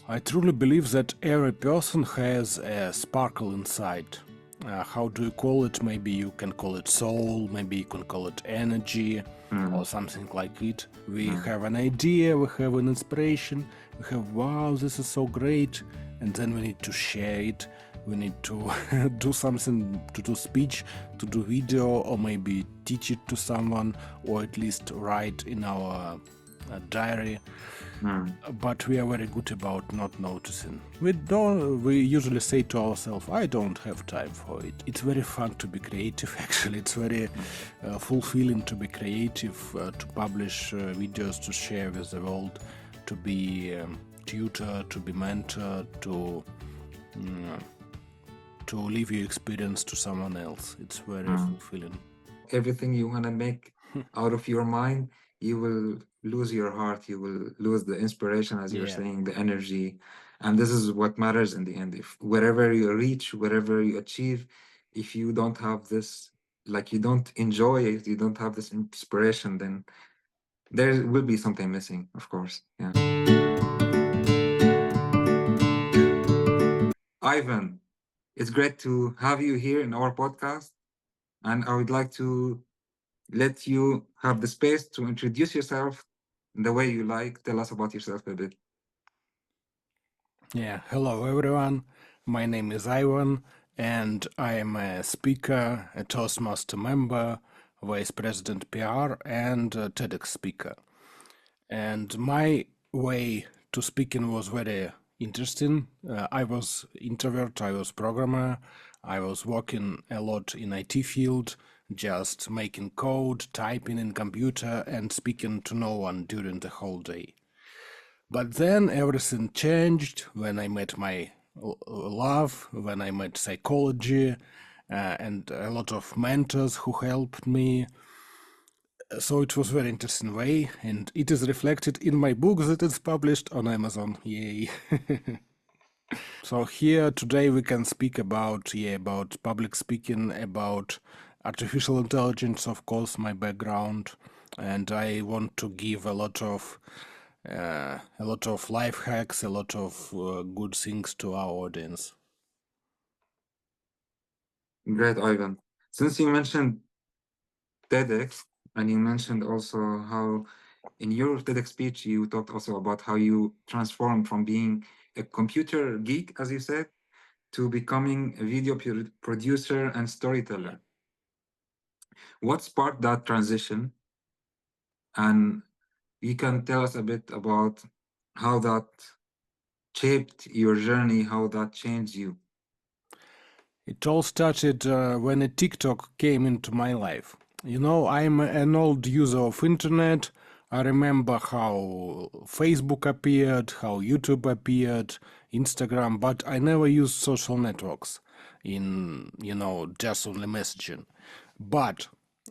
I truly believe that every person has a sparkle inside. How do you call it? Maybe you can call it soul, maybe you can call it energy, or something like it. We have an idea, we have an inspiration, we have, wow, this is so great, and then we need to share it. We need to do something, to do speech, to do video, or maybe teach it to someone, or at least write in our diary. But we are very good about not noticing. We usually say to ourselves, I don't have time for it. It's very fun to be creative. Actually, it's very fulfilling to be creative, to publish videos, to share with the world, to be tutor, to be mentor, to leave your experience to someone else. It's very fulfilling. Everything you want to make out of your mind, you will lose your heart, you will lose the inspiration, as you're saying, the energy. And this is what matters in the end. If wherever you reach, wherever you achieve, if you don't have this, like you don't enjoy it, you don't have this inspiration, then there will be something missing, of course. Yeah. Ivan, it's great to have you here in our podcast. And I would like to let you have the space to introduce yourself the way you like. Tell us about yourself a bit. Yeah, hello everyone. My name is Ivan, and I am a speaker, a Toastmaster member, Vice President PR, and a TEDx speaker. And my way to speaking was very interesting. I was introvert, I was programmer, I was working a lot in IT field, just making code, typing in computer, and speaking to no one during the whole day. But then everything changed when I met my love, when I met psychology, and a lot of mentors who helped me. So it was very interesting way, and it is reflected in my book that is published on Amazon. Yay! So here today we can speak about public speaking, about artificial intelligence, of course, my background, and I want to give a lot of life hacks, a lot of good things to our audience. Great, Ivan. Since you mentioned TEDx, and you mentioned also how in your TEDx speech you talked also about how you transformed from being a computer geek, as you said, to becoming a video producer and storyteller. What sparked that transition? And you can tell us a bit about how that shaped your journey, how that changed you. It all started when a TikTok came into my life. You know, I'm an old user of internet. I remember how Facebook appeared, how YouTube appeared, Instagram, but I never used social networks in, just only messaging. But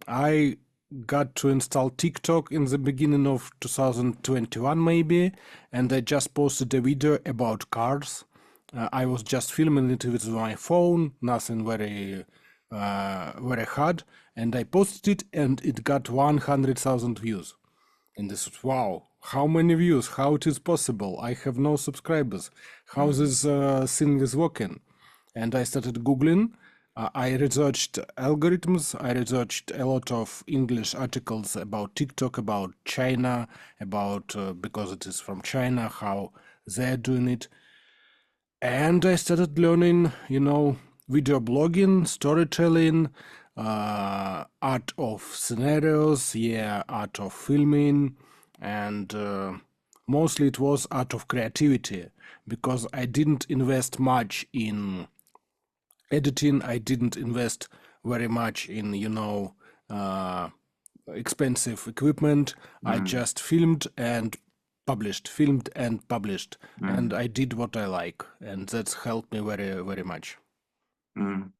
I got to install TikTok in the beginning of 2021 maybe, and I just posted a video about cars. I was just filming it with my phone, nothing very hard, and I posted it, and it got 100,000 views. And this was, wow, how many views? How it is possible? I have no subscribers. How this thing is working? And I started Googling. I researched algorithms. I researched a lot of English articles about TikTok, about China, about because it is from China, how they're doing it. And I started learning, video blogging, storytelling, art of scenarios, art of filming, and mostly it was art of creativity, because I didn't invest much in editing. I didn't invest very much in, expensive equipment. I just filmed and published, and I did what I like, and that's helped me very, very much. Mm.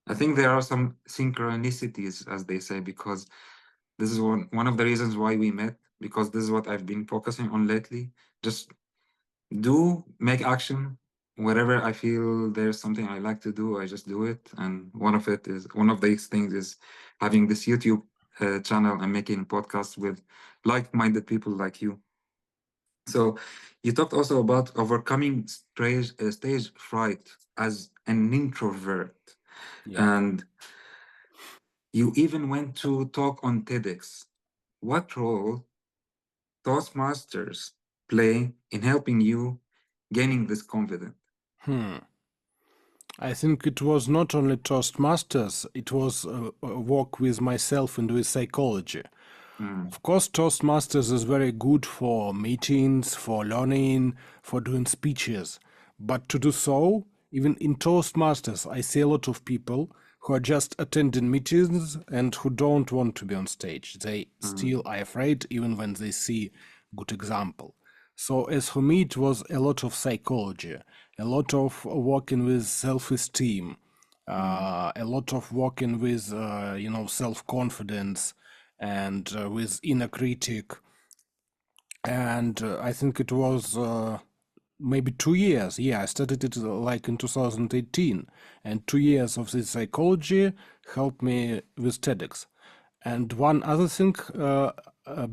I think there are some synchronicities, as they say, because this is one of the reasons why we met, because this is what I've been focusing on lately. Just make action. Wherever I feel there's something I like to do, I just do it. And one of these things is having this YouTube channel and making podcasts with like-minded people like you. So you talked also about overcoming stage fright as an introvert, Yep. and you even went to talk on TEDx. What role Toastmasters play in helping you gaining this confidence? Hmm. I think it was not only Toastmasters, it was a work with myself and with psychology. Mm, Of course, Toastmasters is very good for meetings, for learning, for doing speeches. But to do so, even in Toastmasters, I see a lot of people who are just attending meetings and who don't want to be on stage. They mm, still are afraid even when they see good example. So as for me, it was a lot of psychology, a lot of working with self-esteem, mm, a lot of working with self-confidence and with inner critic. And I think it was maybe 2 years. Yeah, I started it like in 2018, and 2 years of this psychology helped me with TEDx. And one other thing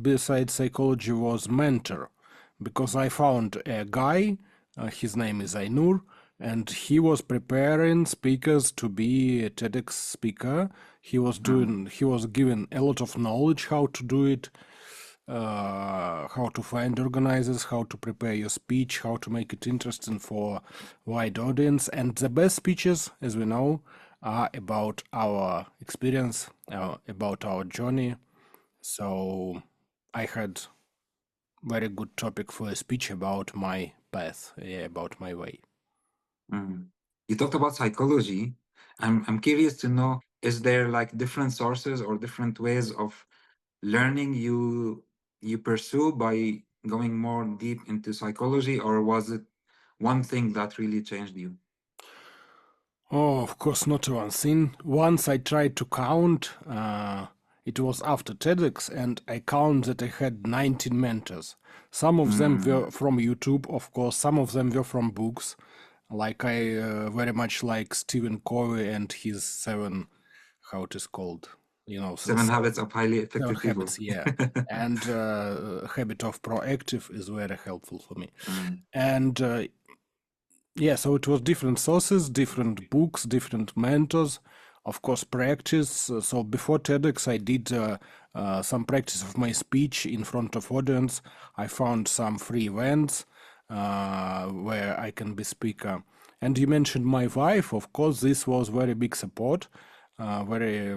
besides psychology was mentor, because I found a guy, his name is Ainur, and he was preparing speakers to be a TEDx speaker. mm, He was given a lot of knowledge how to do it, how to find organizers, how to prepare your speech, how to make it interesting for wide audience. And the best speeches, as we know, are about our experience, about our journey. So I had very good topic for a speech about my path, about my way. mm. You talked about psychology. I'm curious to know, is there like different sources or different ways of learning you pursue by going more deep into psychology, or was it one thing that really changed you? Oh, of course, not one thing. Once I tried to count, it was after TEDx, and I count that I had 19 mentors. Some of them Mm, were from YouTube, of course, some of them were from books. Like I very much like Stephen Covey and his seven, how it is called, Seven Habits of Highly seven Effective People. habits, yeah. And habit of proactive is very helpful for me. Mm, And yeah, so it was different sources, different books, different mentors, of course, practice. So before TEDx, I did some practice of my speech in front of audience. I found some free events where I can be speaker. And you mentioned my wife. Of course, this was very big support, very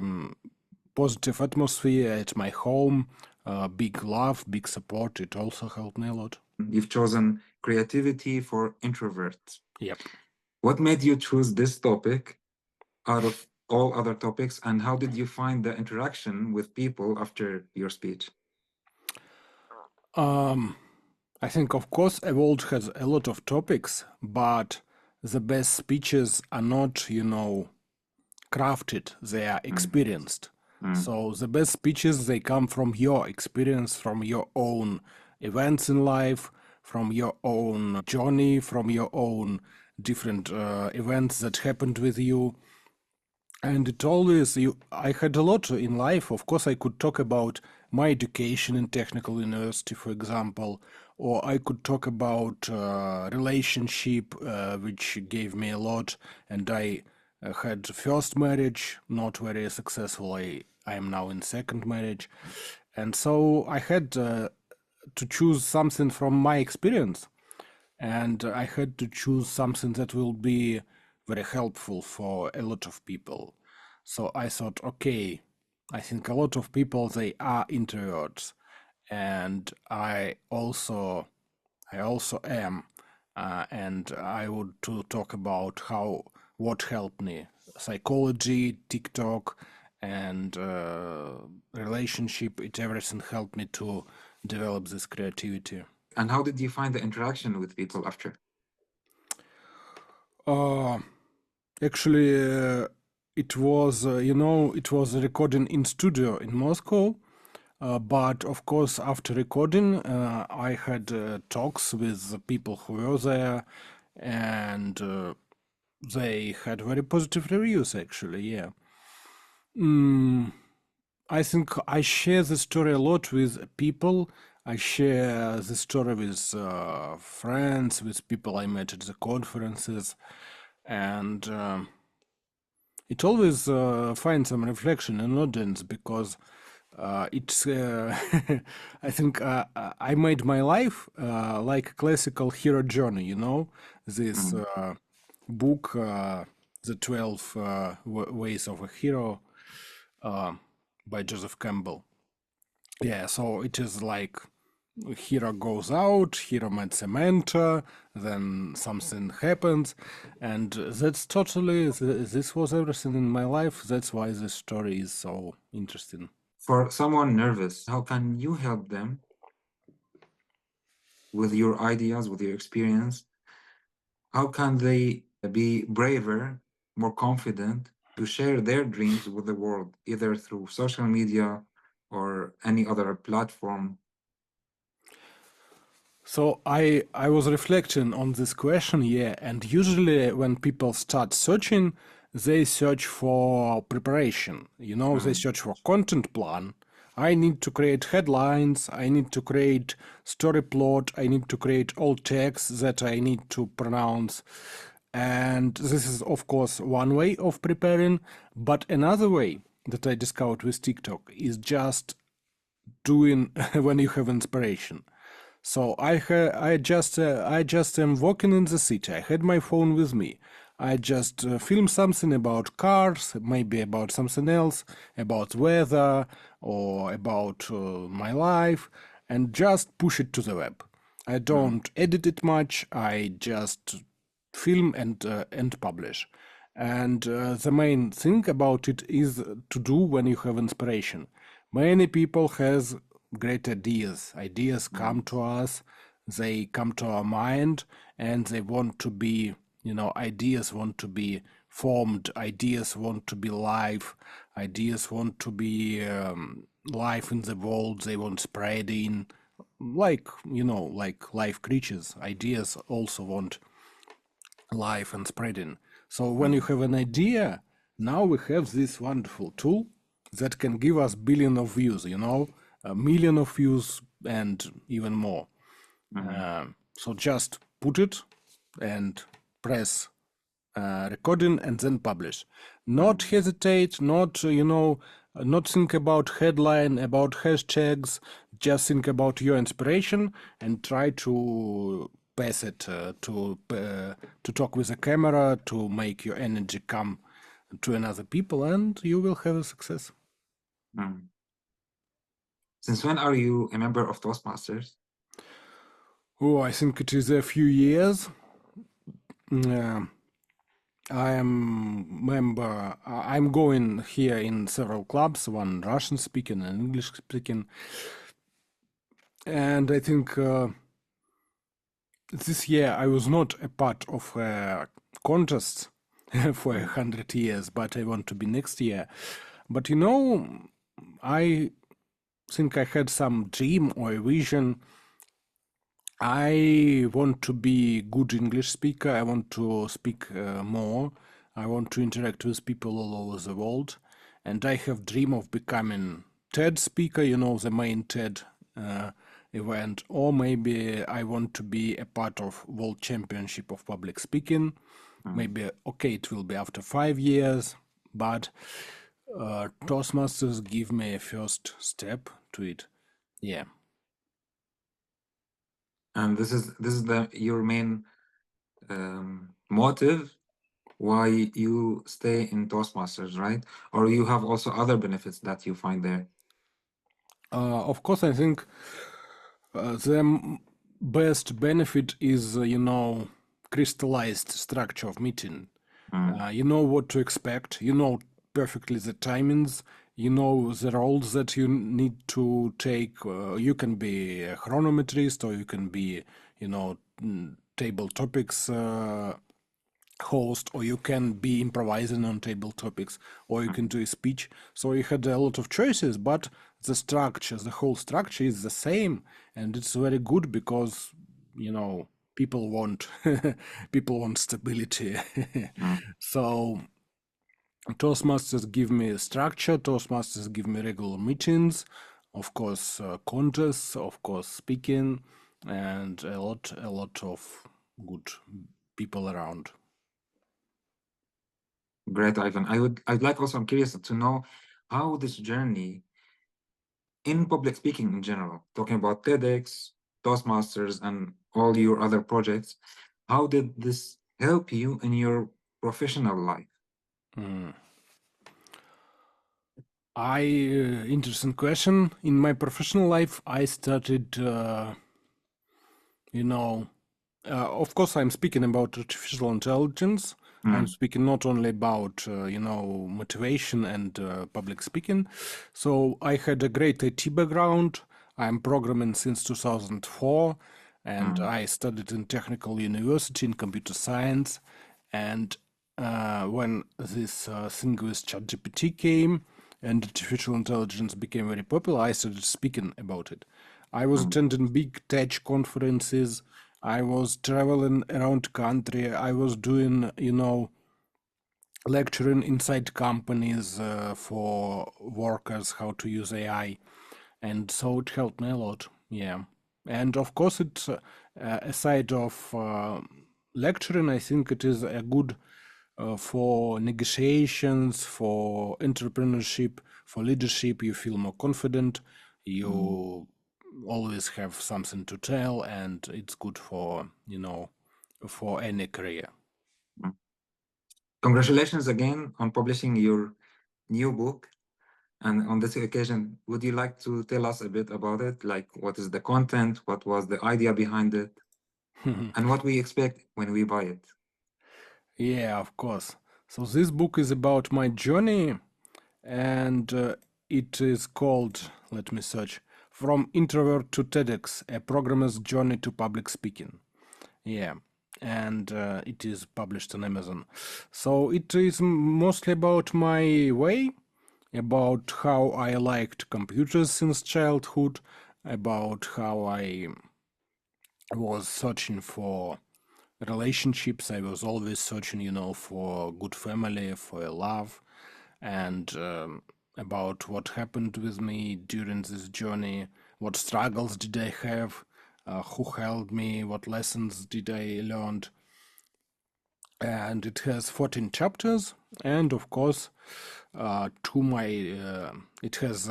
positive atmosphere at my home, big love, big support. It also helped me a lot. you've chosen creativity for introverts. Yep. What made you choose this topic out of all other topics, and how did you find the interaction with people after your speech? I think, of course, a world has a lot of topics, but the best speeches are not, crafted, they are Mm, experienced. mm, So the best speeches, they come from your experience, from your own events in life, from your own journey, from your own different events that happened with you. And it always, I had a lot in life. Of course, I could talk about my education in technical university, for example, or I could talk about relationship, which gave me a lot. And I had first marriage, not very successful. I am now in second marriage. And so I had to choose something from my experience, and I had to choose something that will be very helpful for a lot of people. So I thought, okay, I think a lot of people, they are introverts, and I also am, and I would to talk about what helped me, psychology, TikTok, and relationship. Everything helped me to develop this creativity. and how did you find the interaction with people after? Uh, Actually, it was a recording in studio in Moscow. But of course, after recording, I had talks with the people who were there, and they had very positive reviews, actually, yeah. I think I share the story a lot with people. I share the story with friends, with people I met at the conferences, and it always finds some reflection in audience because it's I think I made my life like a classical hero journey, you know, this Mm. book, The 12 Ways of a Hero, uh, by Joseph Campbell. Yeah, so it is like hero goes out, hero meets a mentor, then something happens, and that's totally, this was everything in my life. That's why this story is so interesting. For someone nervous, how can you help them with your ideas, with your experience? How can they be braver, more confident to share their dreams with the world, either through social media or any other platform? So I was reflecting on this question, yeah, and usually when people start searching, they search for preparation. You know, they Mm, search for content plan. I need to create headlines, I need to create story plot, I need to create all text that I need to pronounce. And this is of course one way of preparing, but another way that I discovered with TikTok is just doing when you have inspiration. So I just am walking in the city. I had my phone with me. I just film something about cars, maybe about something else, about weather or about my life, and just push it to the web. I mm, don't edit it much. I just film and publish. And the main thing about it is to do when you have inspiration. Many people has great ideas. Ideas come mm, to us, they come to our mind, and they want to be, you know, ideas want to be formed, ideas want to be live, ideas want to be live in the world, they want spreading, like, you know, like live creatures. Ideas also want life and spreading. So when you mm, have an idea, now we have this wonderful tool that can give us billion of views, you know, a million of views and even more. mm, So just put it and press recording and then publish. Not mm, hesitate, not, not think about headline, about hashtags, just think about your inspiration and try to pass it to talk with the camera, to make your energy come to another people, and you will have a success. mm. Since when are you a member of Toastmasters? Oh, I think it is a few years. Yeah. I am member. I'm going here in several clubs, one Russian speaking and English speaking, and I think this year I was not a part of a contest for Mm, 100 years, but I want to be next year. But you know, I think I had some dream or a vision. I want to be good English speaker. I want to speak more. I want to interact with people all over the world, and I have dream of becoming TED speaker. You know, the main TED event, or maybe I want to be a part of World Championship of Public Speaking. mm. Maybe okay, it will be after 5 years, but Toastmasters give me a first step to it. Yeah. And this is the your main motive why you stay in Toastmasters, right? Or you have also other benefits that you find there. Of course, I think the best benefit is, crystallized structure of meeting. Mm, You know what to expect. You know perfectly the timings. You know the roles that you need to take. You can be a chronometrist, or you can be, table topics host, or you can be improvising on table topics, or you can mm, do a speech. So you had a lot of choices, but the structure, the whole structure is the same, and it's very good because people want people want stability. mm, So Toastmasters give me a structure. Toastmasters give me regular meetings. of course, contests, of course, speaking, and a lot of good people around. Great, Ivan. I'd like also, I'm curious to know how this journey in public speaking in general, talking about TEDx, Toastmasters, and all your other projects, how did this help you in your professional life? Mm. Interesting question. In my professional life, I started, you know, of course, I'm speaking about artificial intelligence. I'm Mm, speaking not only about, motivation and public speaking. So I had a great IT background. I'm programming since 2004, and mm, I studied in technical university in computer science. And when this thing with ChatGPT came and artificial intelligence became very popular, I started speaking about it. I was mm, attending big tech conferences. I was traveling around country. I was doing, lecturing inside companies for workers how to use AI, and so it helped me a lot. Yeah, and of course, it's aside of lecturing. I think it is a good for negotiations, for entrepreneurship, for leadership. You feel more confident. mm, You always have something to tell, and it's good for for any career. mm. Congratulations again on publishing your new book. And on this occasion, would you like to tell us a bit about it? Like, what is the content? What was the idea behind it? And what we expect when we buy it? Yeah, of course. So this book is about my journey, and it is called, let me search, From Introvert to TEDx, a programmer's journey to public speaking. Yeah, and it is published on Amazon. So it is mostly about my way, about how I liked computers since childhood, about how I was searching for relationships. I was always searching, for good family, for a love, and about what happened with me during this journey, what struggles did I have, who helped me, what lessons did I learn. And it has 14 chapters, and of course, to my it has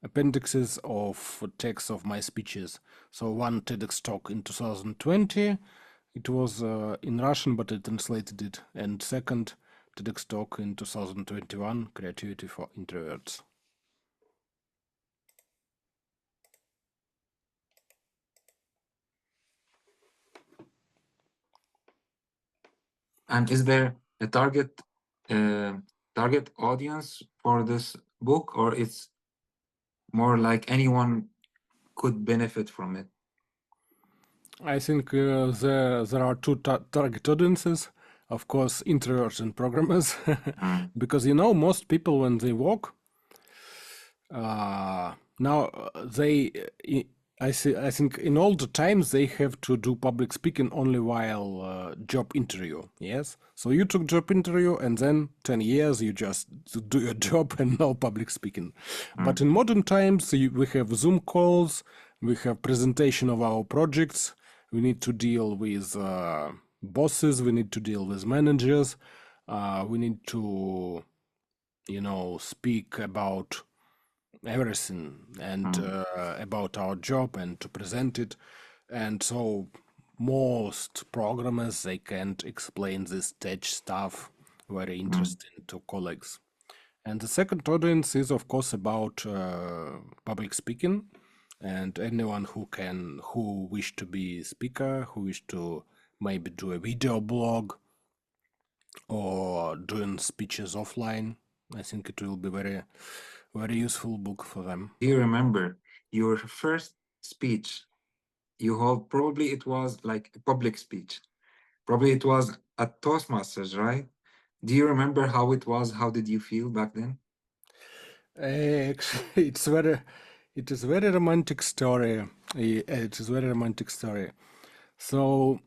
appendixes of text of my speeches. So one TEDx talk in 2020, it was in Russian, but I translated it. And second TEDx talk in 2021, Creativity for Introverts. And is there a uh, target audience for this book, or it's more like anyone could benefit from it? I think there are two target audiences, of course, introverts and programmers, Mm, because most people when they walk, now they I think in all the times they have to do public speaking only while job interview. Yes, so you took job interview and then 10 years you just do your job and no public speaking. But mm, in modern times we have Zoom calls, we have presentation of our projects, we need to deal with bosses, we need to deal with managers, we need to speak about everything and mm, about our job and to present it. And so most programmers, they can't explain this tech stuff very mm, interesting to colleagues. And the second audience is of course about public speaking, and anyone who wish to be speaker, who wish to maybe do a video blog or doing speeches offline. I think it will be very useful book for them. Do you remember your first speech you hold? Probably it was like a public speech. Probably it was at Toastmasters, right? Do you remember how it was? How did you feel back then? Actually, it is very romantic story. It is very romantic story. So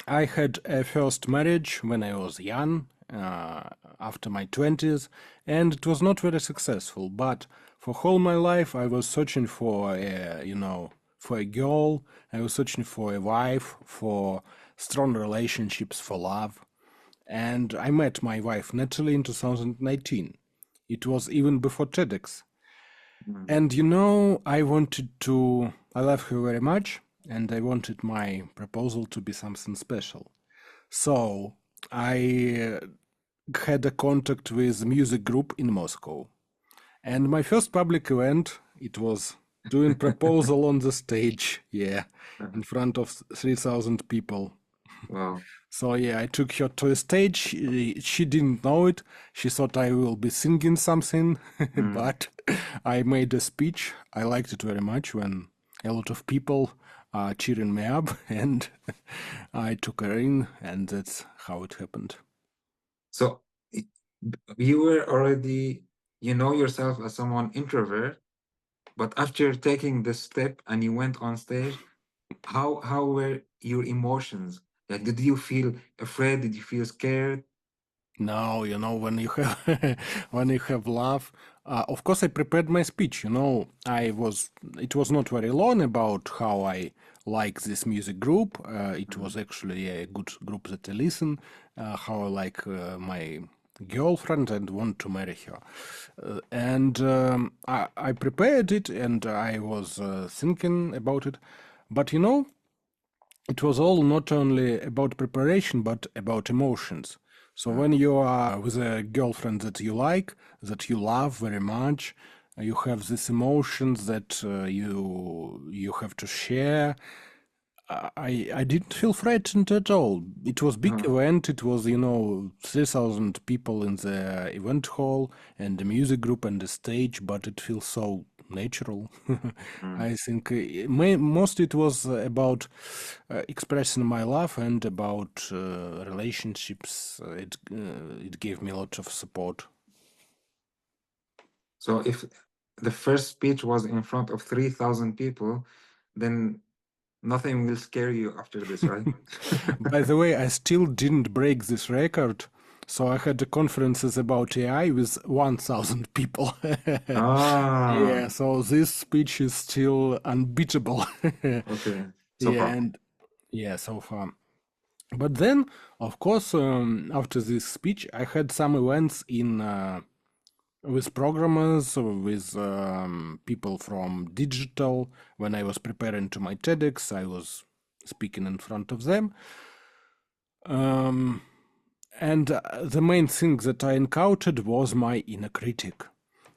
I had a first marriage when I was young, after my 20s, and it was not very successful. But for whole my life, I was searching for for a girl. I was searching for a wife, for strong relationships, for love. And I met my wife Natalie in 2019. It was even before TEDx. Mm. And I love her very much, and I wanted my proposal to be something special. So I had a contact with a music group in Moscow. And my first public event, it was doing proposal on the stage, yeah, in front of 3,000 people. Wow. So yeah, I took her to a stage. She didn't know it. She thought I will be singing something, Mm. but I made a speech. I liked it very much when a lot of people are cheering me up, and I took her in, and that's how it happened. So y- you were already, you know yourself as someone introvert, but after taking this step and you went on stage, how were your emotions? Like, did you feel afraid? Did you feel scared? No, when you have when you have love, of course I prepared my speech. It was not very long about how I like this music group. It was Mm. actually a good group that I listen. How I like my girlfriend and want to marry her. And I prepared it, and I was thinking about it. But it was all not only about preparation but about emotions. So when Mm. you are with a girlfriend that you like, that you love very much, you have these emotions that you have to share. I didn't feel frightened at all. It was big Oh. event. It was 3,000 people in the event hall and the music group and the stage, but it feels so natural. Mm. I think most it was about expressing my love and about relationships. It gave me a lot of support. So if the first speech was in front of 3,000 people, then nothing will scare you after this, right? By the way, I still didn't break this record. So I had the conferences about AI with 1,000 people. Ah, Yeah, so this speech is still unbeatable. okay. So Yeah, far. and yeah, so far. But then, of course, after this speech, I had some events in with programmers, with people from digital. When I was preparing to my TEDx, I was speaking in front of them. And the main thing that I encountered was my inner critic.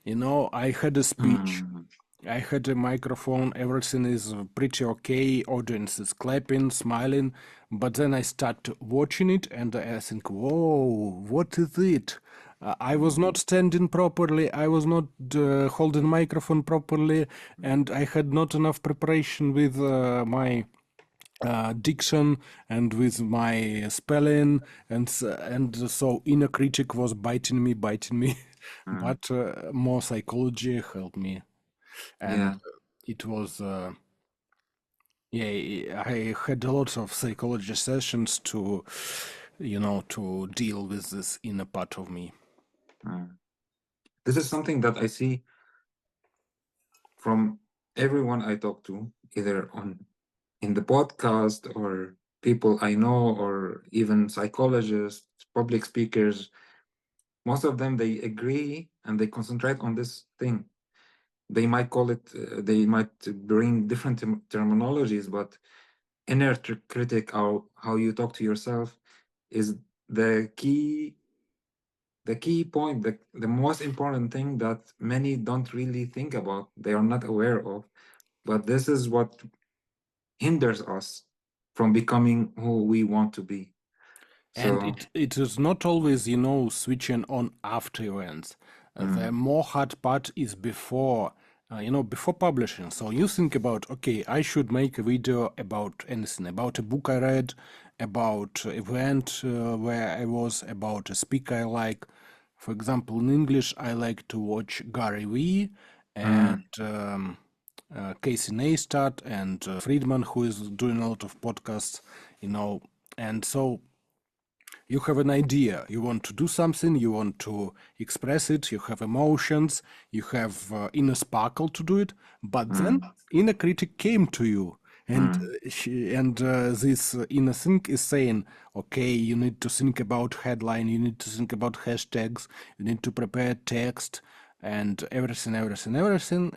I had a speech, Mm. I had a microphone, everything is pretty okay, audience is clapping, smiling, but then I start watching it and I think, whoa, what is it? I was Mm. not standing properly, I was not holding microphone properly, and I had not enough preparation with my diction and with my spelling, and so inner critic was biting me, Mm. but more psychology helped me, and Yeah. it was yeah, I had a lot of psychology sessions to deal with this inner part of me. Mm. This is something that I see from everyone I talk to, either on in the podcast or people I know, or even psychologists, public speakers. Most of them they agree and they concentrate on this thing. They might call it, they might bring different terminologies, but inner critic, or how you talk to yourself, is the key point, the most important thing that many don't really think about, they are not aware of. But this is what hinders us from becoming who we want to be. And So, it is not always, switching on after events. The mm. more hard part is before, before publishing. So you think about, okay, I should make a video about anything, about a book I read, about an event where I was, about a speaker I like. For example, in English, I like to watch Gary Vee and Mm. Casey Neistat and Friedman, who is doing a lot of podcasts, and so You have an idea, you want to do something, you want to express it, you have emotions, you have inner sparkle to do it, but then inner critic came to you, and this inner think is saying, okay, you need to think about headline, you need to think about hashtags, you need to prepare text, and everything,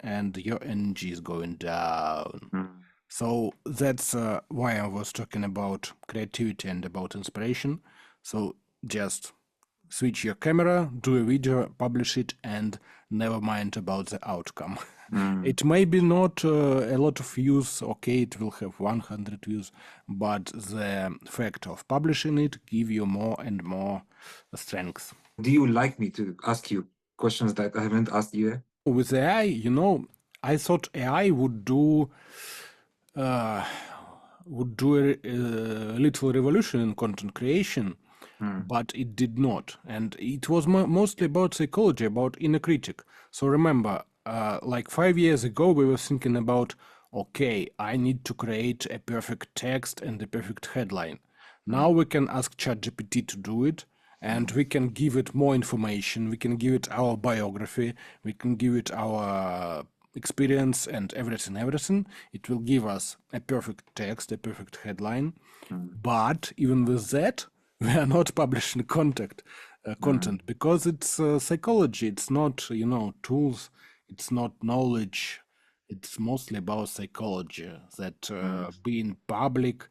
and your energy is going down. So that's why I was talking about creativity and about inspiration. So just switch your camera, do a video, publish it, and never mind about the outcome. It may be not a lot of views, okay, it will have 100 views, but the fact of publishing it give you more and more strength. Do you like me to ask you questions that I haven't asked you yet? With AI, I thought AI would do a little revolution in content creation, but it did not. And it was mostly about psychology, about inner critic. So remember, like 5 years ago, we were thinking about, okay, I need to create a perfect text and a perfect headline. Now we can ask ChatGPT to do it, and we can give it more information. We can give it our biography. We can give it our experience and everything. It will give us a perfect text, a perfect headline. But even with that, we are not publishing content because it's psychology. It's not, tools. It's not knowledge. It's mostly about psychology. That being public,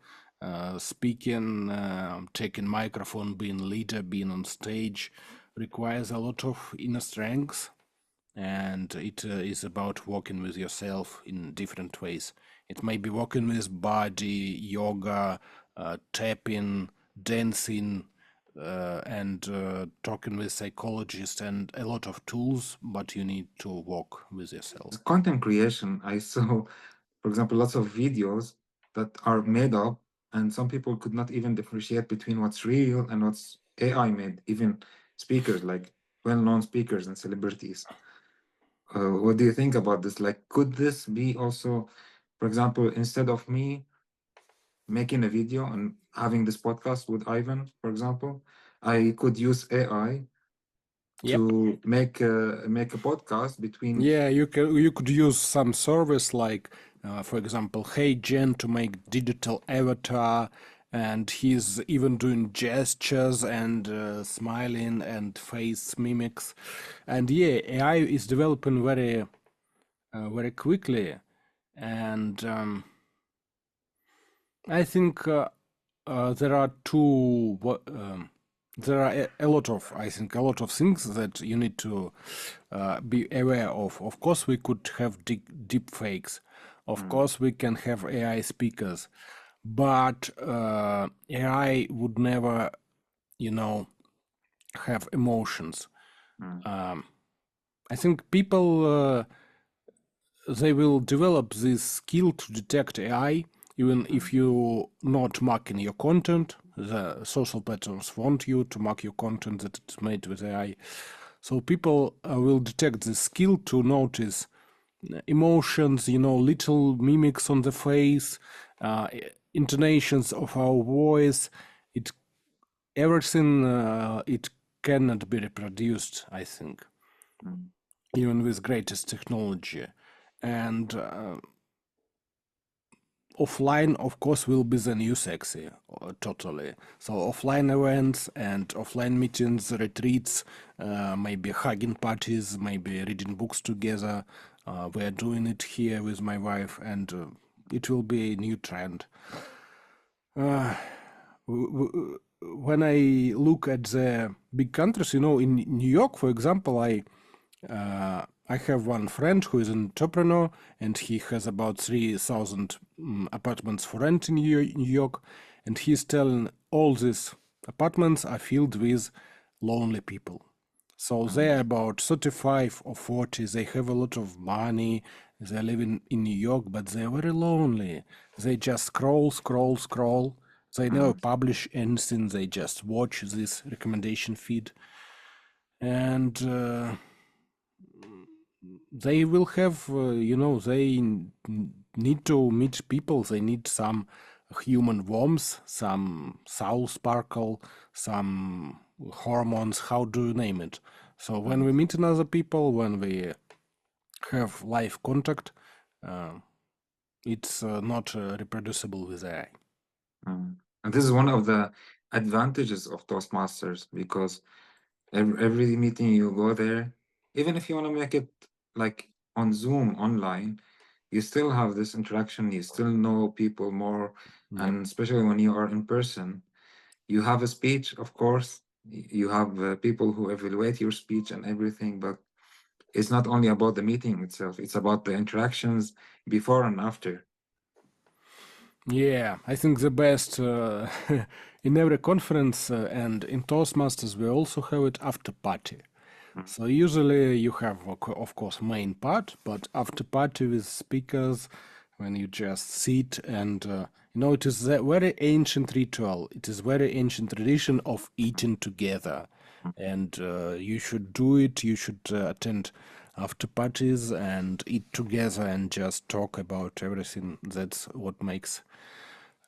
speaking, taking microphone, being leader, being on stage, requires a lot of inner strength, and it is about working with yourself in different ways. It may be working with body, yoga, tapping, dancing, and talking with psychologists, and a lot of tools, but you need to work with yourself. Content creation, I saw, for example, lots of videos that are made up, and some people could not even differentiate between what's real and what's AI made, even speakers, like well-known speakers and celebrities. What do you think about this? Like, could this be also, for example, instead of me making a video and having this podcast with Ivan, for example, I could use AI Yep. to make a podcast between. Yeah, you could use some service like, for example, Hey Jen to make digital avatar, and he's even doing gestures and smiling and face mimics, and yeah, AI is developing very quickly, and I think there are there are a lot of, I think, a lot of things that you need to be aware of. Of course, we could have deep fakes. Of course, we can have AI speakers, but AI would never, have emotions. I think people they will develop this skill to detect AI, even if you not marking your content. The social platforms want you to mark your content that it's made with AI. So people will detect this skill to notice emotions, little mimics on the face, intonations of our voice. It everything it cannot be reproduced, I think, even with greatest technology. And offline, of course, will be the new sexy, totally. So offline events and offline meetings, retreats, maybe hugging parties, maybe reading books together. We are doing it here with my wife, and it will be a new trend. When I look at the big countries, in New York, for example, I have one friend who is an entrepreneur, and he has about 3,000 apartments for rent in New York, and he's telling all these apartments are filled with lonely people. So they're about 35 or 40, they have a lot of money, they're living in New York, but they're very lonely. They just scroll. They never publish anything, they just watch this recommendation feed. And they will have, they need to meet people, they need some human warmth, some soul sparkle, some hormones, how do you name it? So when we meet another people, when we have live contact, it's not reproducible with AI. And this is one of the advantages of Toastmasters, because every meeting you go there, even if you want to make it like on Zoom online, you still have this interaction, you still know people more, Yep. and especially when you are in person, you have a speech, of course, you have people who evaluate your speech and everything, but it's not only about the meeting itself, it's about the interactions before and after. Yeah, I think the best in every conference and in Toastmasters we also have it after party. So usually you have, of course, main part, but after party with speakers, when you just sit and it is a very ancient ritual. It is very ancient tradition of eating together, and you should do it. You should attend after parties and eat together and just talk about everything. That's what makes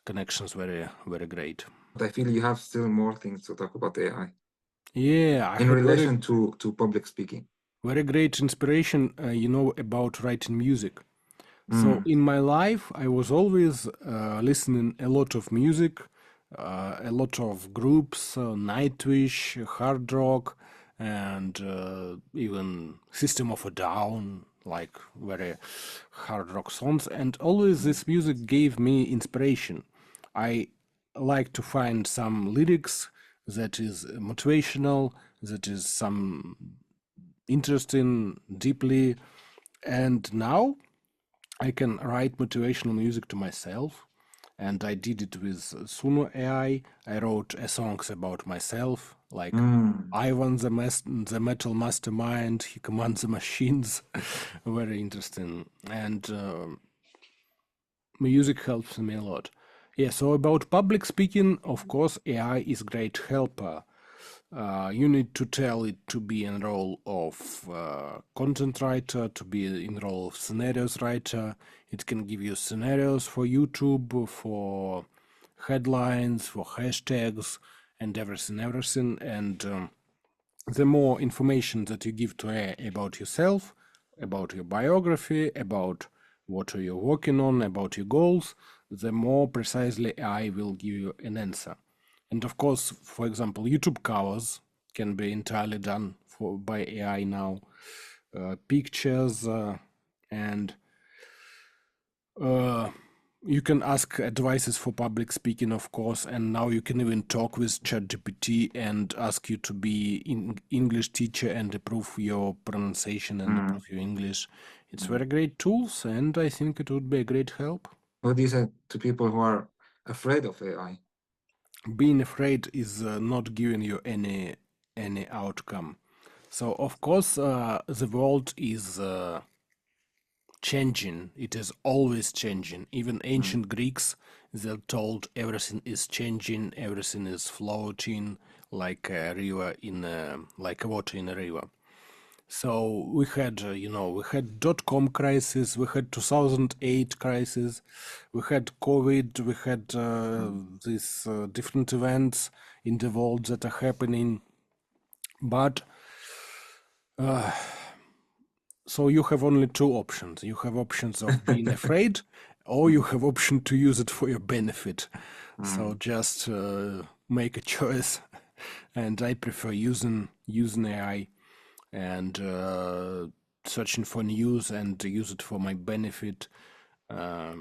connections very, very great. But I feel you have still more things to talk about AI Yeah, I in had relation to public speaking. very great inspiration, about writing music. So in my life, I was always listening a lot of music, a lot of groups, Nightwish, hard rock, and even System of a Down, like very hard rock songs. And always this music gave me inspiration. I like to find some lyrics that is motivational, that is some interesting, deeply. And now I can write motivational music to myself, and I did it with Suno AI. I wrote songs about myself, like Ivan the Metal Mastermind. He commands the machines. Very interesting, and music helps me a lot. Yeah. So about public speaking, of course, AI is great helper. You need to tell it to be in role of content writer, to be in role of scenarios writer. It can give you scenarios for YouTube, for headlines, for hashtags, and everything. And the more information that you give to AI about yourself, about your biography, about what are you working on, about your goals, the more precisely AI will give you an answer. And of course, for example, YouTube covers can be entirely done by AI now. Pictures and uh, you can ask advices for public speaking, of course, and now you can even talk with ChatGPT and ask you to be in English teacher and improve your pronunciation and improve your English. It's very great tools, and I think it would be a great help. What do you say to people who are afraid of AI? Being afraid is not giving you any outcome. So of course, the world is changing. It is always changing. Even ancient Greeks, they're told everything is changing, everything is floating like a river like a water in a river. So we had, we had dot-com crisis, we had 2008 crisis, we had COVID, we had these different events in the world that are happening. But so you have only two options. You have options of being afraid, or you have option to use it for your benefit. So just make a choice. And I prefer using AI and searching for news and use it for my benefit. I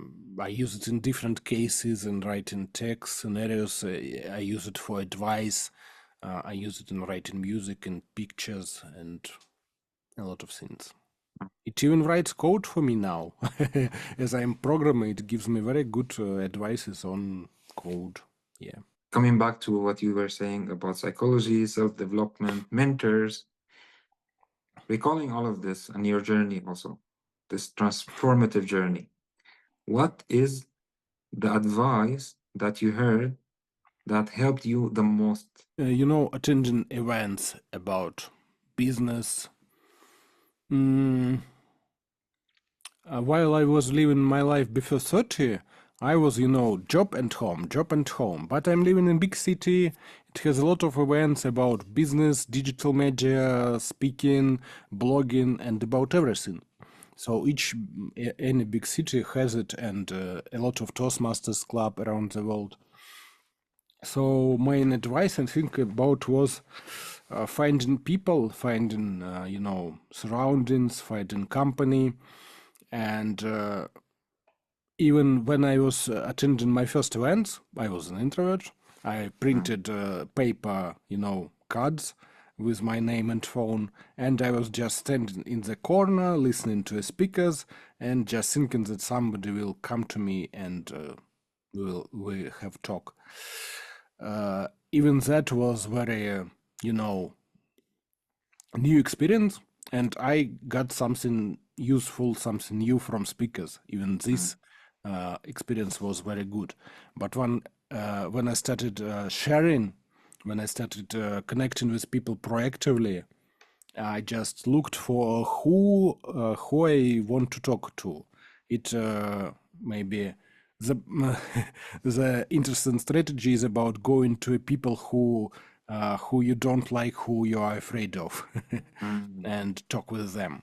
use it in different cases and writing text scenarios. I use it for advice. I use it in writing music and pictures and a lot of things. It even writes code for me now. As I'm programmer, it gives me very good advices on code. Yeah. Coming back to what you were saying about psychology, self-development, mentors, recalling all of this and your journey also, this transformative journey, what is the advice that you heard that helped you the most? Attending events about business. While I was living my life before 30, I was, job and home, job and home. But I'm living in big city. It has a lot of events about business, digital media, speaking, blogging, and about everything. So any big city has it, and a lot of Toastmasters club around the world. So my advice and think about was finding people, finding surroundings, finding company, and even when I was attending my first events, I was an introvert. I printed paper, cards with my name and phone, and I was just standing in the corner listening to the speakers and just thinking that somebody will come to me and we have talk. Even that was very, new experience, and I got something useful, something new from speakers. Even this experience was very good. But when I started sharing, when I started connecting with people proactively, I just looked for who I want to talk to. It maybe the the interesting strategy is about going to people who you don't like, who you are afraid of, and talk with them.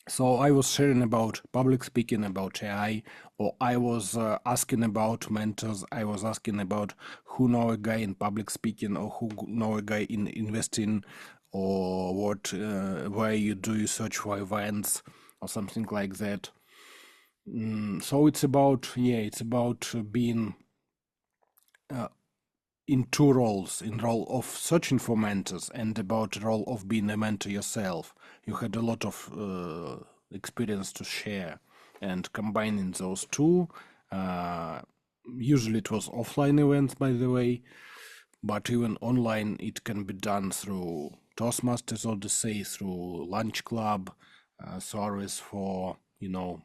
So I was sharing about public speaking, about AI, or I was asking about mentors. I was asking about who know a guy in public speaking, or who know a guy in investing, or what where you do you search for events or something like that. So it's about being in two roles, in role of searching for mentors and about role of being a mentor yourself. You had a lot of experience to share, and combining those two, usually it was offline events, by the way, but even online it can be done through Toastmasters, Odyssey, through Lunch Club, service for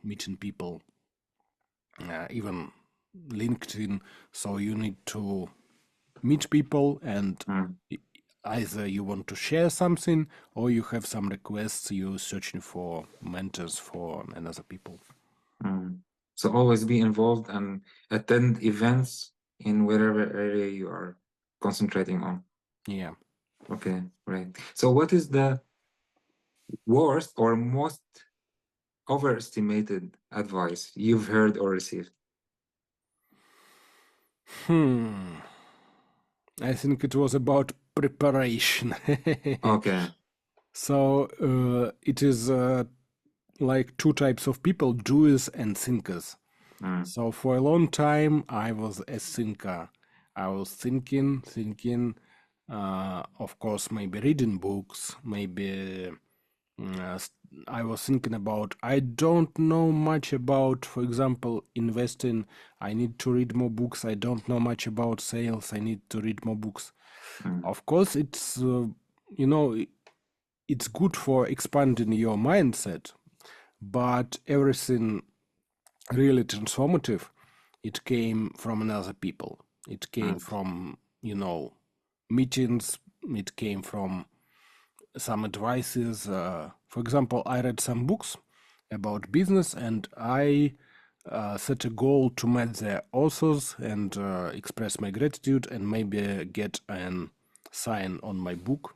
meeting people, even LinkedIn. So you need to meet people, and either you want to share something or you have some requests, you searching for mentors for another people. So always be involved and attend events in whatever area you are concentrating on. Yeah. Okay, right. So what is the worst or most overestimated advice you've heard or received? I think it was about preparation. Okay. So it is like two types of people, doers and thinkers. So for a long time, I was a thinker. I was thinking, of course, maybe reading books, maybe I was thinking about, I don't know much about, for example, investing. I need to read more books. I don't know much about sales. I need to read more books. Of course, it's, it's good for expanding your mindset, but everything really transformative, it came from another people. It came from, meetings. It came from some advices. For example, I read some books about business, and I set a goal to meet the authors and express my gratitude and maybe get an sign on my book.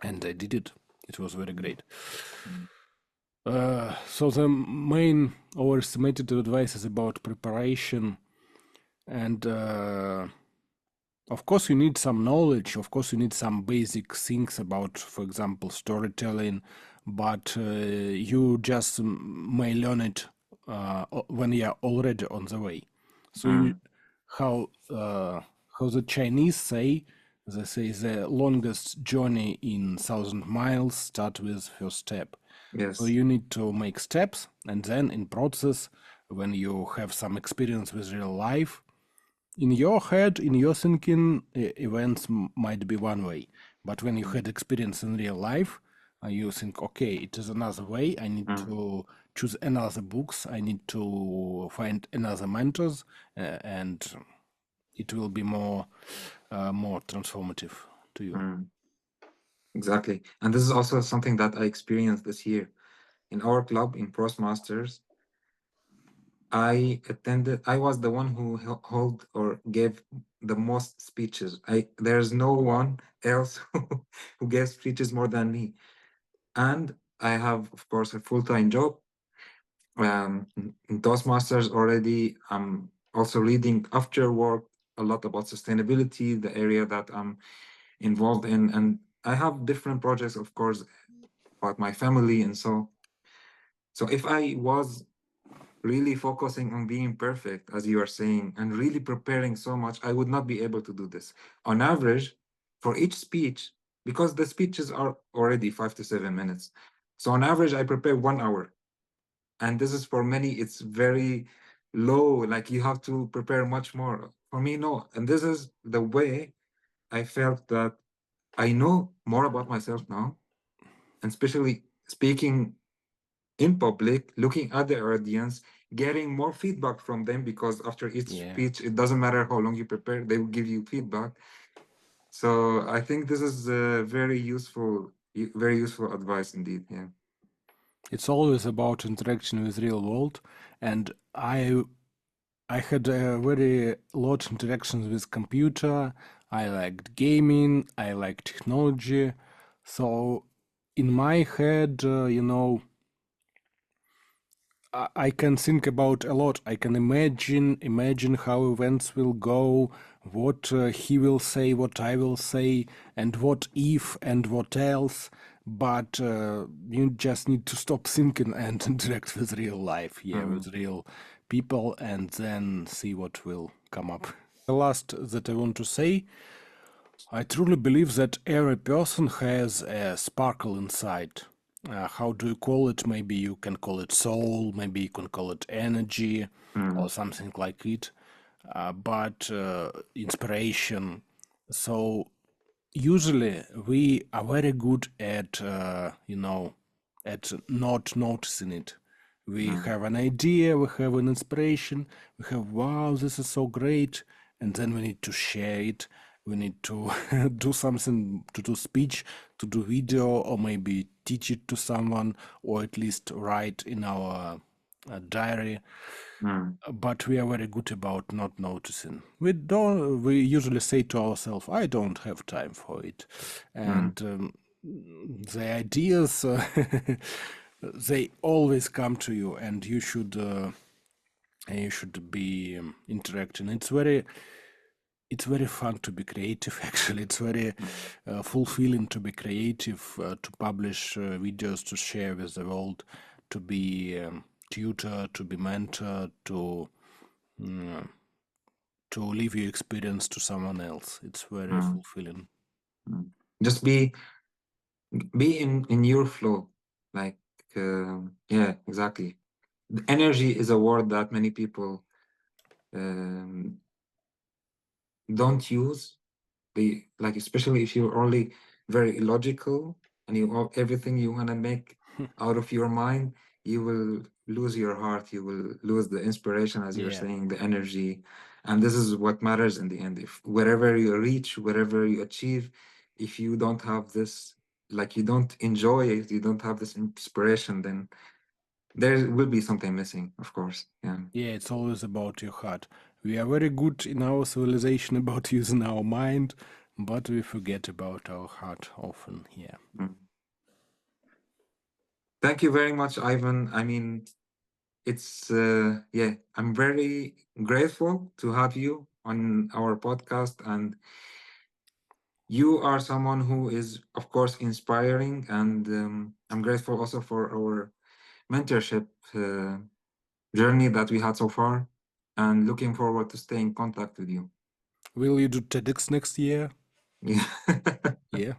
And I did it. It was very great. So the main overestimated advice is about preparation, and of course you need some knowledge. Of course you need some basic things about, for example, storytelling, but you just may learn it when you are already on the way. So how the Chinese say, they say the longest journey in 1,000 miles start with first step. Yes. So you need to make steps, and then in process, when you have some experience with real life, in your head, in your thinking, events might be one way. But when you had experience in real life, you think, okay, it is another way. I need to choose another books. I need to find another mentors, and it will be more transformative to you. Exactly. And this is also something that I experienced this year. In our club, in Toastmasters, I was the one who hold or gave the most speeches. There's no one else who gave speeches more than me. And I have, of course, a full-time job. In Toastmasters already. I'm also reading after work a lot about sustainability, the area that I'm involved in. And I have different projects, of course, about my family. And so if I was really focusing on being perfect, as you are saying, and really preparing so much, I would not be able to do this. On average, for each speech, because the speeches are already 5 to 7 minutes. So on average, I prepare 1 hour. And this is for many, it's very low. Like you have to prepare much more. For me, no. And this is the way I felt that I know more about myself now, and especially speaking in public, looking at the audience, getting more feedback from them, because after each Yeah. speech, it doesn't matter how long you prepare, they will give you feedback. So I think this is very useful advice indeed. Yeah. It's always about interaction with real world, and I had a very lot interactions with computer. I liked gaming. I like technology. So in my head, I can think about a lot. I can imagine how events will go, what he will say, what I will say, and what if and what else. But you just need to stop thinking and interact with real life, yeah, Mm, with real people, and then see what will come up. The last that I want to say, I truly believe that every person has a sparkle inside. How do you call it? Maybe you can call it soul, maybe you can call it energy or mm, something like it, but inspiration. So usually we are very good at, at not noticing it. We mm, have an idea, we have an inspiration, we have, wow, this is so great, and then we need to share it. We need to do something, to do speech, to do video, or maybe teach it to someone, or at least write in our diary. mm, But we are very good about not noticing. We usually say to ourselves, I don't have time for it. mm, And the ideas, they always come to you, and you should be interacting. It's very fun to be creative. Actually, it's very mm, fulfilling to be creative, to publish videos, to share with the world, to be tutor, to be mentor, mm, to leave your experience to someone else. It's very mm, fulfilling. mm. Just be in your flow. Like yeah, exactly. The energy is a word that many people um, don't use. They like, especially if you're only very illogical and everything you want to make out of your mind, you will lose your heart. You will lose the inspiration, as you're Yeah. saying, the energy. And this is what matters in the end. If wherever you reach, wherever you achieve, if you don't have this, like you don't enjoy it, you don't have this inspiration, then there will be something missing, of course. Yeah. Yeah, it's always about your heart. We are very good in our civilization about using our mind, but we forget about our heart often. Yeah. Mm. Thank you very much, Ivan. I mean, it's yeah, I'm very grateful to have you on our podcast, and you are someone who is, of course, inspiring, and I'm grateful also for our mentorship journey that we had so far, and looking forward to stay in contact with you. Will you do TEDx next year? Yeah. Yeah.